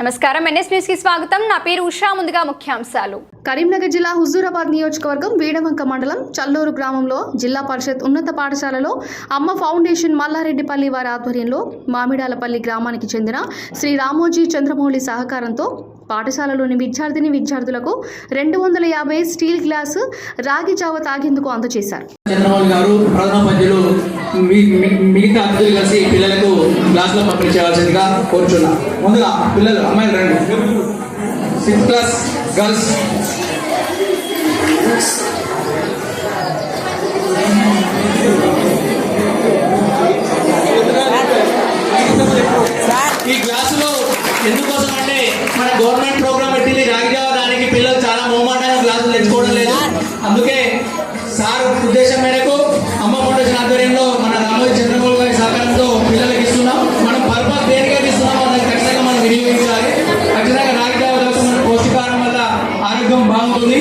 నమస్కారం, NS news కి స్వాగతం. నా పేరు ఉషా. ముందుగా ముఖ్యాంశాలు. కరీంనగర్ జిల్లా హుజూరాబాద్ నియోజకవర్గం వీడవంక మండలం చల్లూరు గ్రామంలో జిల్లా పరిషత్ ఉన్నత పాఠశాలలో అమ్మ ఫౌండేషన్ మల్లారెడ్డిపల్లి వారి ఆధ్వర్యంలో మామిడాలపల్లి గ్రామానికి చెందిన శ్రీ రామోజీ చంద్రమౌళి సహకారంతో పాఠశాలలోని విద్యార్థులకు 250 స్టీల్ గ్లాసు రాగి జావ తాగేందుకు అందజేశారు. చంద్రమౌళి గారు ప్రధాన మధ్యలో మిగతా అతిథులు కలిసి పిల్లలకు గ్లాసులో పంపిణీ చేయాల్సిందిగా కోరుచున్నా. ముందుగా పిల్లలు అమ్మాయిలు రండి. 6th class girls. ఈ గ్లాసులో ఎందుకోసం అంటే మన గవర్నమెంట్ ప్రోగ్రామ్ పెట్టింది రాగి జావ, దానికి పిల్లలు చాలా మొహమాటంగా గ్లాసులు తెచ్చుకోవడం లేదు. అందుకే సార్ ఉద్దేశం మేరకు అమ్మ ఫౌండేషన్ ఆధ్వర్యంలో మన రామోజీ చంద్రమౌళి గారి సహకారంతో పిల్లలకి ఇస్తున్నాం. మనం పర్పస్ దేనిగా ఇస్తున్నాం అన్నది ఖచ్చితంగా మనం వినియోగించాలి. ఖచ్చితంగా రాగి జావ తాగితే మన పౌష్టికాహారం వల్ల ఆరోగ్యం బాగుంటుంది.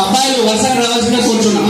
అబ్బాయిలు వరుసగా రావాల్సిన కూర్చున్నాం.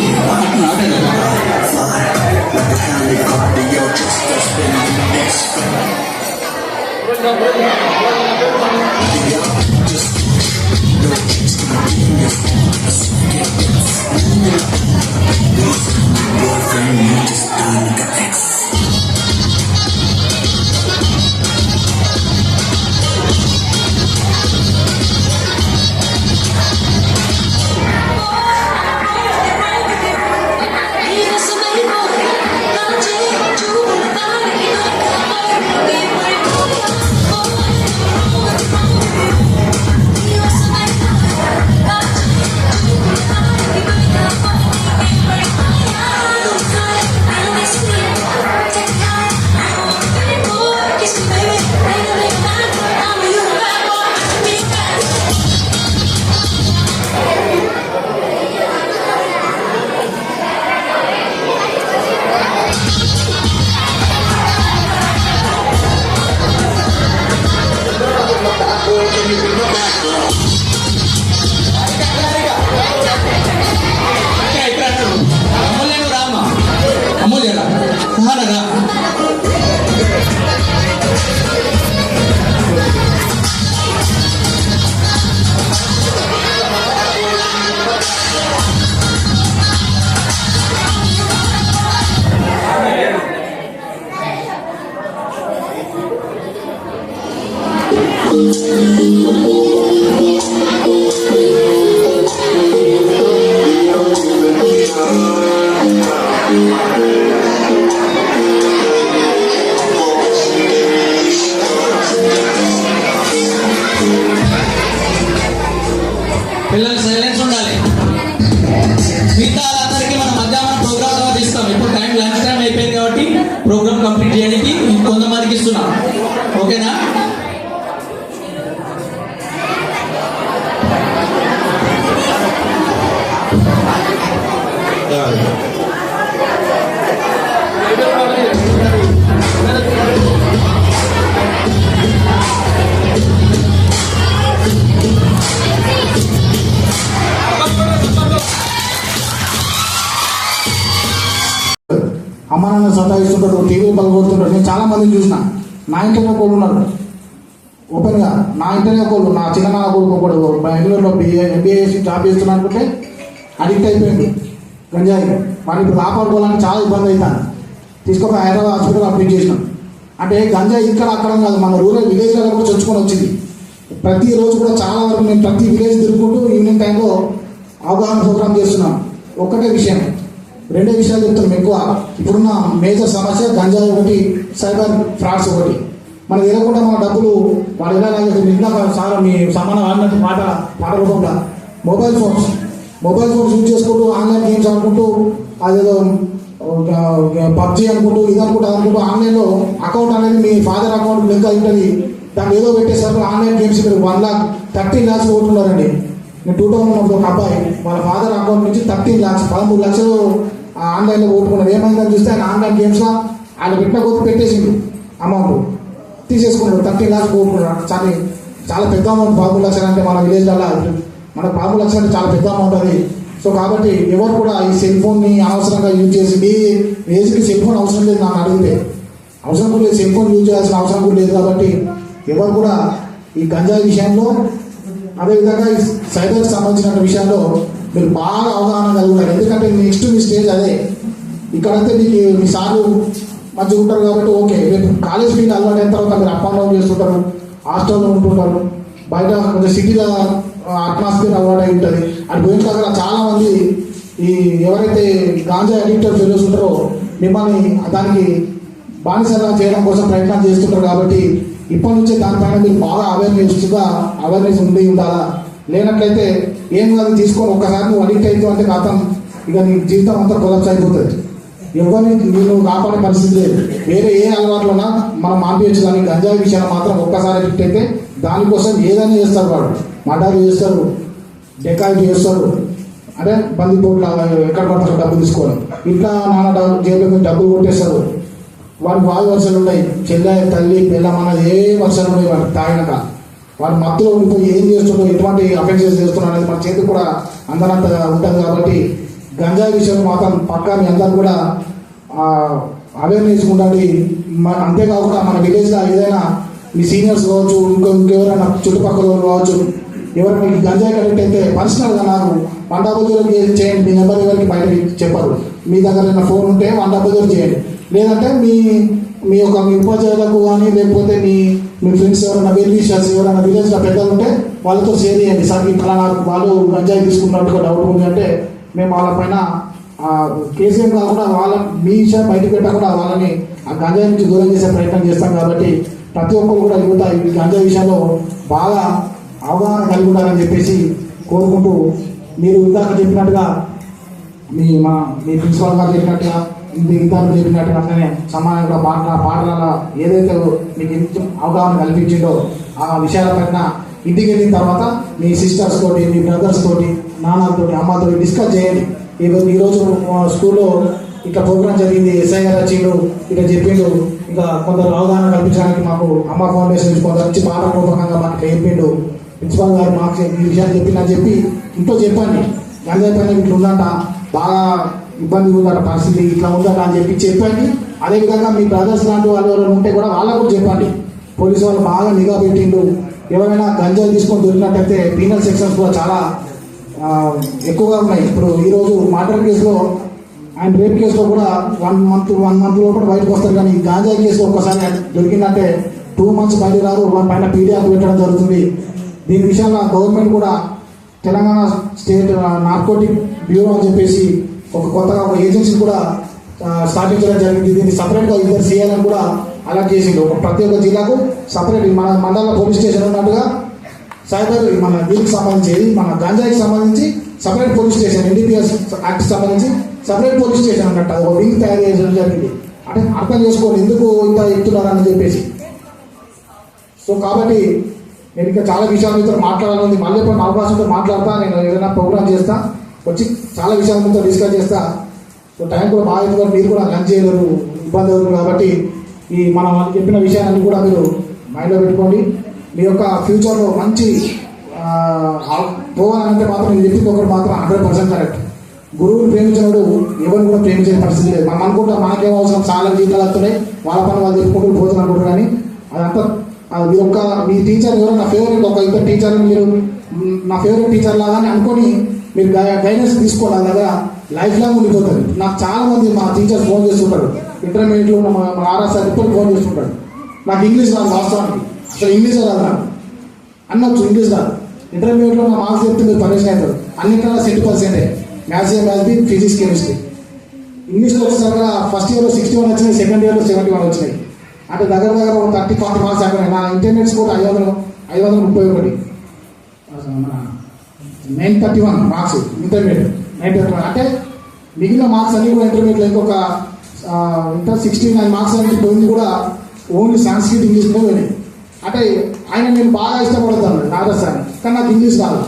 పిల్లలు సైలెన్స్ ఉండాలి. మిగతా వాళ్ళందరికీ మనం మధ్యాహ్నం ప్రోగ్రామ్ తర్వాత ఇస్తాం. ఇప్పుడు టైం లంచ్ టైం అయిపోయింది కాబట్టి ప్రోగ్రామ్ కంప్లీట్ చేయడానికి కొంతమందికి ఇస్తున్నాం. ఓకేనా? అమ్మ నాన్న సతాయిస్తుంటాడు, టీవీ పలుకొడుతుంటాడు. నేను చాలా మందిని చూసిన. నా ఇంటనే కోళ్ళు ఉన్నారు ఓపెన్గా. నా ఇంటనే కోళ్ళు, నా చిన్న కొడుకు ఒకడు బెంగళూరులో ఎంబీఏ చేసి జాబ్ చేస్తున్నా అనుకుంటే అడిక్ట్ అయిపోయింది గంజాయి. వాడిని ఇప్పుడు కాపాడుకోవాలని చాలా ఇబ్బంది అవుతాను. తీసుకుపోయి హైదరాబాద్ హాస్పిటల్ అడ్మిట్ చేసినాం. అంటే గంజాయి ఇక్కడ అక్కడ కాదు, మన రూరల్ విలేజ్లో కూడా చొచ్చుకొని వచ్చింది. ప్రతిరోజు కూడా చాలా వరకు నేను ప్రతి విలేజ్ తిరుగుకుంటూ ఈవినింగ్ టైంలో అవగాహన ప్రోగ్రామ్ చేస్తున్నాం. ఒక్కటే విషయం, రెండే విషయాలు చెప్తున్నాం ఎక్కువ. ఇప్పుడున్న మేజర్ సమస్య గంజాయి ఒకటి, సైబర్ ఫ్రాడ్స్ ఒకటి. మనకు తెలియకుండా మన డబ్బులు వాళ్ళు ఎలా నిన్న సార్ మీ సమానం ఆడినట్టు పాట రూపంలో మొబైల్ ఫోన్స్ యూజ్ చేసుకుంటూ ఆన్లైన్ గేమ్స్ ఆడుకుంటూ అదేదో పబ్జీ అనుకుంటూ ఇది అనుకుంటూ ఆన్లైన్లో అకౌంట్ అనేది మీ ఫాదర్ అకౌంట్ లింక్ అయి ఉంటుంది, దాన్ని ఏదో పెట్టేసరికి ఆన్లైన్ గేమ్స్ మీరు 1,13 lakhs ఓటున్నారండి. నేను 2000 ఒక అబ్బాయి వాళ్ళ ఫాదర్ అకౌంట్ నుంచి 13 lakhs 13 లక్షలు ఆన్లైన్లో ఓటుకున్నారు. ఏమైందని చూస్తే ఆయన ఆన్లైన్ గేమ్స్లో ఆయన పెట్టిన కొద్ది పెట్టేసిండు, అమౌంట్ తీసేసుకున్నాడు, 13 lakhs ఓటుకున్నాడు. చాలా పెద్ద అమౌంట్. 13 లక్షలు అంటే మన విలేజ్లలో మనకు 13 లక్షలు అంటే చాలా పెద్ద అమౌంట్ అది. సో కాబట్టి ఎవరు కూడా ఈ సెల్ ఫోన్ని అనవసరంగా యూజ్ చేసి, మీ ఏజ్కి సెల్ ఫోన్ అవసరం లేదు నాకు అడిగితే, అవసరం కూడా లేదు, సెల్ ఫోన్ యూజ్ చేయాల్సిన అవసరం కూడా లేదు. కాబట్టి ఎవరు కూడా ఈ గంజాయి విషయంలో, అదేవిధంగా ఈ సైబర్కి సంబంధించిన విషయాల్లో మీరు బాగా అవగాహన కలుగుతారు. ఎందుకంటే నెక్స్ట్ మీ స్టేజ్ అదే. ఇక్కడంటే మీకు మీ సార్లు మంచిగా ఉంటారు కాబట్టి ఓకే, రేపు కాలేజ్ ఫీల్డ్ అలవాటు అయిన తర్వాత మీరు అప్ అండ్ డౌన్ చేస్తుంటారు, హాస్టల్లో ఉంటుంటారు, బయట కొంచెం సిటీలో అట్మాస్ఫియర్ అలవాటు అయి ఉంటుంది. అది పోయిన తర్వాత చాలామంది ఈ ఎవరైతే గాంజా అడిక్టెడ్ ఫెలోస్ ఉంటారో మిమ్మల్ని దానికి బానిసగా చేయడం కోసం ప్రయత్నం చేస్తుంటారు. కాబట్టి ఇప్పటి నుంచే దానిపైన మీరు బాగా అవేర్నెస్ ఉండి ఉండాలా. లేనట్లయితే ఏం కాదు తీసుకొని ఒక్కసారి నువ్వు అడిక్ట్ అవుతావు అంటే కాతం ఇక నీ జీవితం అంతా కొలాప్స్ అయిపోతుంది. ఎవరిని నేను కాపాడే పరిస్థితి లేదు. వేరే ఏ అలవాట్లోనా మనం మానిపించచ్చు, కానీ గంజాయి విషయాలు మాత్రం ఒక్కసారి అడిక్ట్ అయితే దానికోసం ఏదైనా చేస్తారు. వాడు మర్డర్ చేస్తారు, డెకాయిట్ చేస్తారు, అంటే బందిపోట్లు ఎక్కడ పడతారు డబ్బులు తీసుకోవాలి, ఇంట్లో నాన్న జైల్లో మీద డబ్బులు కొట్టేస్తారు. వాడికి వాయు వర్షాలు ఉన్నాయి, చెల్లె తల్లి పిల్లం అన్నది ఏ వర్షాలు ఉన్నాయి. వాడు తాగినాక వాడు మత్తులో ఉండిపోయి ఏం చేస్తుండో, ఎటువంటి అఫెన్సెస్ చేస్తున్నాడు అనేది మన చేతికి కూడా అందనంతగా ఉంటుంది. కాబట్టి గంజాయి విషయం మాత్రం పక్కా మీ అందరూ కూడా అవేర్నెస్ ఉండాలి. అంతేకాకుండా మన విలేజ్లో ఏదైనా మీ సీనియర్స్ కావచ్చు, ఇంకెవరైనా చుట్టుపక్కల కావచ్చు, ఎవరైనా మీకు గంజాయి కరెక్ట్ అయితే పర్సనల్గా నాకు 100 చేయండి. మీ నెంబర్ ఎవరికి బయట చెప్పరు. మీ దగ్గర ఏమైనా ఫోన్ ఉంటే 100 చేయండి. లేదంటే మీ యొక్క మీ ఉపాధ్యాయులకు కానీ, లేకపోతే మీ ఫ్రెండ్స్ ఎవరైనా వెల్విషర్స్ ఎవరైనా విలేజ్లో పెద్దలు ఉంటే వాళ్ళతో షేర్ చేయండి. సార్ ఇట్లా నాకు వాళ్ళు గంజాయి తీసుకున్నట్టుగా డౌట్ ఉంది అంటే మేము వాళ్ళపైన కేసీఎం కాకుండా మీ విషయం బయటకు పెట్టకుండా వాళ్ళని ఆ గంజాయి నుంచి దూరం చేసే ప్రయత్నం చేస్తాం. కాబట్టి ప్రతి ఒక్కరు కూడా యువత ఈ గంజాయి విషయంలో బాగా అవగాహన కలిగి ఉండాలని చెప్పేసి కోరుకుంటూ, మీరు ఇందాక చెప్పినట్టుగా మీ ప్రిన్సిపాల్ గారు చెప్పినట్టుగా ఇందాక చెప్పినట్టుగా సమానంగా పాఠశాల ఏదైతే మీకు ఎంత అవగాహన కల్పించిందో ఆ విషయాలపైన ఇంటికి వెళ్ళిన తర్వాత మీ సిస్టర్స్ తోటి, మీ బ్రదర్స్ తోటి, నాన్నతోటి, అమ్మతోటి డిస్కస్ చేయండి. ఈరోజు స్కూల్లో ఇట్లా ప్రోగ్రామ్ జరిగింది, ఎస్ఐ గారు వచ్చిండు, ఇట్లా చెప్పిండు, ఇంకా కొందరు అవగాహన కల్పించడానికి మాకు అమ్మ ఫౌండేషన్ నుంచి కొందరు వచ్చి పాఠపూర్వకంగా మాకు చెప్పిండు, ప్రిన్సిపాల్ గారు మాకు ఈ విషయాలు చెప్పిందని చెప్పి ఇంట్లో చెప్పండి. గంజాయి పైన ఇట్లా ఉందంట, బాగా ఇబ్బంది ఉందట, పరిస్థితి ఇట్లా ఉందట అని చెప్పండి. అదేవిధంగా మీ బ్రదర్స్ లాంటి వాళ్ళు ఎవరైనా ఉంటే కూడా వాళ్ళకు కూడా చెప్పండి. పోలీసు వాళ్ళు బాగా నిఘా పెట్టిండు. ఎవరైనా గంజాయి తీసుకొని దొరికినట్టయితే పీనల్ సెక్షన్స్ కూడా చాలా ఎక్కువగా ఉన్నాయి. ఇప్పుడు ఈరోజు మర్డర్ కేసులో, ఆయన రేప్ కేసులో కూడా 1 month లోపల బయటకు వస్తారు. కానీ ఈ గాంజాయి కేసులో ఒక్కసారి దొరికిందంటే 2 months బయట రారు, వాళ్ళ పైన పీడియాకు పెట్టడం జరుగుతుంది. దీని విషయంలో గవర్నమెంట్ కూడా తెలంగాణ స్టేట్ నార్కోటిక్ బ్యూరో అని చెప్పేసి కొత్తగా ఒక ఏజెన్సీ కూడా స్థాపించడం జరిగింది. దీన్ని సపరేట్గా 2 చేయాలని కూడా అలర్ట్ చేసిండు. ప్రతి ఒక్క జిల్లాకు సపరేట్ మన మండల పోలీస్ స్టేషన్ ఉన్నట్టుగా సైబర్ మన దీనికి సంబంధించి, మన గంజాయికి సంబంధించి separate police station, NDPS act సంబంధించి సపరేట్ పోలీస్ స్టేషన్ అన్నట్టు ఒక వింగ్ తయారు చేయడం జరిగింది. అంటే అర్థం చేసుకోండి ఎందుకు ఇంత ఎత్తున్నారని చెప్పేసి. సో కాబట్టి నేను ఇంకా చాలా విషయాల మీద మాట్లాడాలని, మళ్ళీ ఎప్పుడు అవకాశంతో మాట్లాడతా, నేను ఏదైనా ప్రోగ్రామ్ చేస్తా, వచ్చి చాలా విషయాల మీద డిస్కస్ చేస్తా. సో టైం కూడా బాగా అవుతుంది, మీరు కూడా లంచ్ చేయలేరు, ఇబ్బంది అవుతుంది. కాబట్టి మనం చెప్పిన విషయాన్ని కూడా మీరు మైండ్లో పెట్టుకోండి. మీ యొక్క ఫ్యూచర్లో మంచి పోవాలంటే మాత్రం నేను చెప్పింది ఒకటి మాత్రం 100% కరెక్ట్. గురువుని ప్రేమించినప్పుడు ఎవరిని కూడా ప్రేమించే పరిస్థితి లేదు. మనం అనుకుంటాం మనకేం అవసరం, చాలా జీవితాలు వస్తున్నాయి, వాళ్ళ పని వాళ్ళు చెప్పుకుంటూ పోతున్నారు అనుకుంటారు. కానీ అదంతా మీ టీచర్ ఎవరో నా ఫేవరెట్, ఒక ఇద్దరు టీచర్ని మీరు నా ఫేవరెట్ టీచర్ లాగానే అనుకొని మీరు గైడెన్స్ తీసుకోండి. అది దగ్గర లైఫ్ లాంగ్ ఉండిపోతుంది. నాకు చాలా మంది మా టీచర్స్ ఫోన్ చేస్తుంటారు, ఇంటర్మీడియట్లో ఉన్న మా ఆర్ఆర్ సార్ ఇప్పుడు ఫోన్ చేస్తుంటాడు. నాకు ఇంగ్లీష్ రాదు, వాస్తవానికి అసలు ఇంగ్లీషే రాదు, నాకు అనొచ్చు ఇంగ్లీష్ రాదు. ఇంటర్మీడియట్లో నా మార్క్స్ చెప్తే మీరు పనిషన్ అవుతారు. అన్నింటిలో 70%, మ్యాథ్స్, ఫిజిక్స్, కెమిస్ట్రీ. ఇంగ్లీష్లో వచ్చేసరికి ఫస్ట్ ఇయర్లో 61 వచ్చినాయి, సెకండ్ ఇయర్లో 71 వచ్చినాయి. అంటే దగ్గర 30-40 మార్క్స్ అక్కడ. నా ఇంటర్మీడియట్ స్కోర్ 531, 931 మార్క్స్ ఇంటర్మీడియట్ 931. అంటే మిగిలిన మార్క్స్ అన్ని కూడా ఇంటర్మీడియట్లో ఇంకొక ఇంటర్ 69 మార్క్స్ అనేది పోయింది కూడా ఓన్లీ సాంస్క్రిట్ ఇంగ్లీష్లో పోయినాయి. అంటే ఆయన నేను బాగా ఇష్టపడతాను నాగరాజ్ సార్, కానీ నాకు ఇంగ్లీష్ రాదు.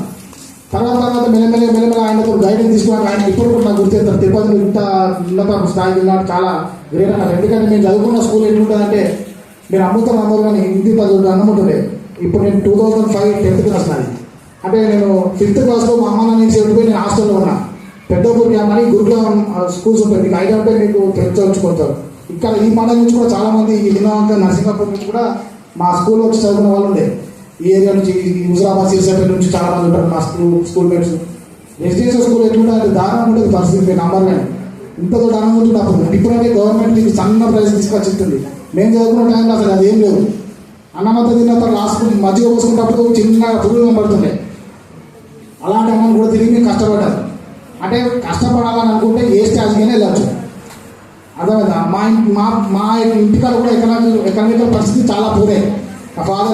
తర్వాత మెల్లమెల్ల ఆయనతో గైడెన్స్ తీసుకున్నాను. ఆయన ఇప్పుడు కూడా నాకు గుర్తిస్తారు, తిరుపతిలో ఇంత ఉన్నత స్థాయికి వెళ్ళినట్టు చాలా గ్రేట్ అన్నారు. ఎందుకంటే నేను చదువుకున్న స్కూల్ ఎట్లుంటుందంటే నేను అమ్ముతాను అందరూ కానీ ఇంటి 10 అన్నం ఉంటుండే. ఇప్పుడు నేను 2005 10th క్లాస్ నాది. అంటే నేను 5th క్లాస్లో మా అమ్మ నుంచి వెళ్ళిపోయి నేను హాస్టల్లో ఉన్నా. పెద్దపూర్ అని గురుకులం స్కూల్స్ ఉంటాయి, మీకు ఐడియా ఉంటే మీకు తెలుసుకుంటారు. ఇక్కడ ఈ మండలం నుంచి కూడా చాలామంది ఈ వినవంక నరసింహాపూర్ నుంచి కూడా మా స్కూల్లో వచ్చి చదువుకున్న వాళ్ళు ఉండే. ఈ ఏరియా నుంచి హుజురాబాద్ సిరిసిల్ల నుంచి చాలా మంది ఉంటారు మా స్కూల్ మేట్స్. రెసిడెన్షియల్ స్కూల్ ఎట్లుంటే అది దారుణంగా ఉంటుంది పరిస్థితి, నంబర్ కానీ ఇంతతో దారుణంగా ఉంటుంది. అప్పుడు ఇప్పుడంటే గవర్నమెంట్ మీకు సన్న ప్రైస్ తీసుకొచ్చింది. మేము చదువుకున్న టైంలో అసలు అది ఏం లేదు. అన్నమంత తిన్న తర్వాత లాస్ట్ మధ్య పోసుకున్నప్పుడు చిన్న పురుగులు పడుతుండే. అలాంటి అన్నం కూడా తిరిగి మేము కష్టపడ్డారు. అంటే కష్టపడాలని అనుకుంటే ఏ స్టేజ్కైనా వెళ్ళచ్చు. అర్థమైందా? మా ఇంటికాడ కూడా ఎకనామికల్ పరిస్థితి చాలా పూరే. మా ఫాదర్